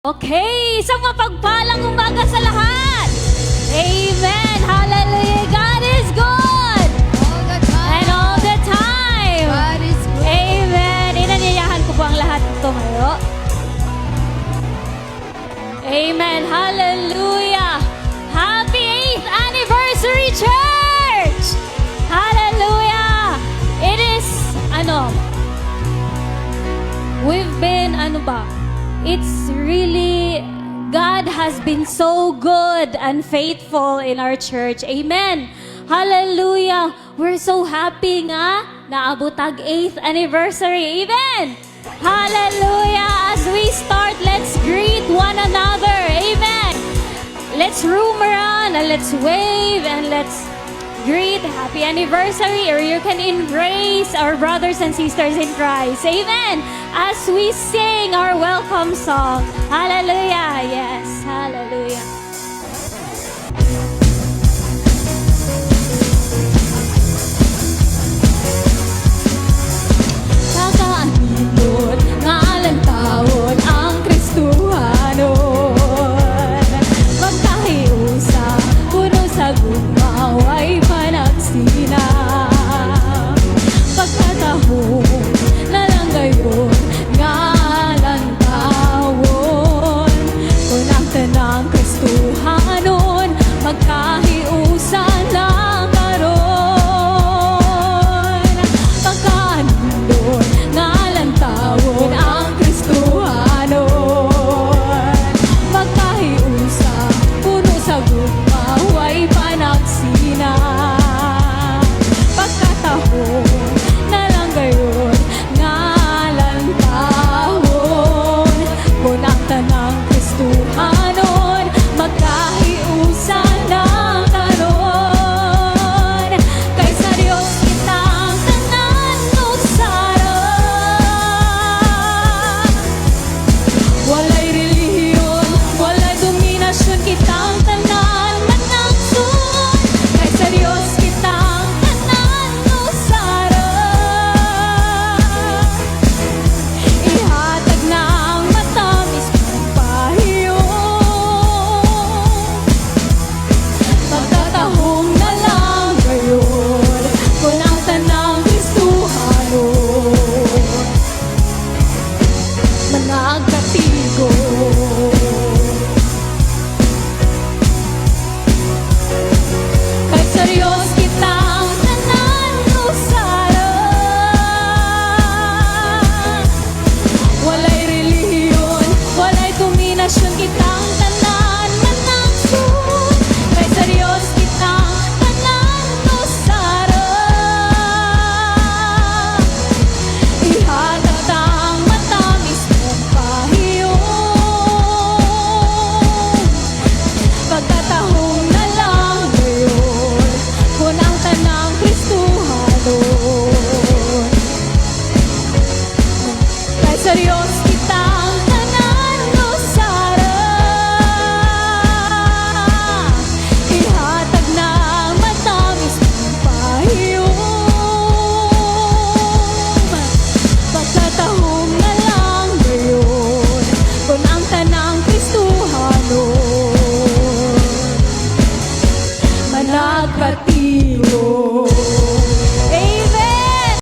Okay, isang mapagpalang umaga sa lahat. Amen. Hallelujah. God is good. All the time. And all the time. God is good. Amen. Inanyayahan ko po ang lahat tumayo. Amen. Hallelujah. Happy 8th anniversary, church. Hallelujah. It is, we've been, it's really, God has been so good and faithful in our church. Amen. Hallelujah. We're so happy nga naabot ang 8th anniversary. Amen. Hallelujah. As we start, let's greet one another. Amen. Let's roam around and let's wave and let's greet happy anniversary, or you can embrace our brothers and sisters in Christ. Amen. As we sing our welcome song. Hallelujah. Yes. Hallelujah. Kakaanod nga alang taon ang Kristuhanon. Magkahiusa, puno sa gumaway panagsina. Pagkatahong na lang gayon nga alang taon. Kung ang tanang Kristuhanon, magkahiusa lang karon. Pagkaanod nga alang taon ang Kristuhanon. Magkahiusa, puno sa gumaway panagsina. Pagkatahon na lang gayon nga alang taon. Kung ang tanang Kristuhanon, magkahiusa lang karon. Kay sa Dios kitang tanan usara. Walay relihiyon, walay dominasyon, kitang tanan manangsun. Kay sa Dios kitang tanan usara. Ihatag na ang matamis kong pahiyon. Pagkatahong na lang gayon, kung ang tanang Kristuhanon, managkatigo. Kay sa Diyos kitang tanan usara. Walay relihiyon, walay dominasyon, kitang tanan manangsun. Kay sa Diyos kitang tanan usara. Ihatag ang matamis mong pahiyon. Pagkatahong na lang gayon, kung ang tanang Kristuhanon. Kay sa Diyos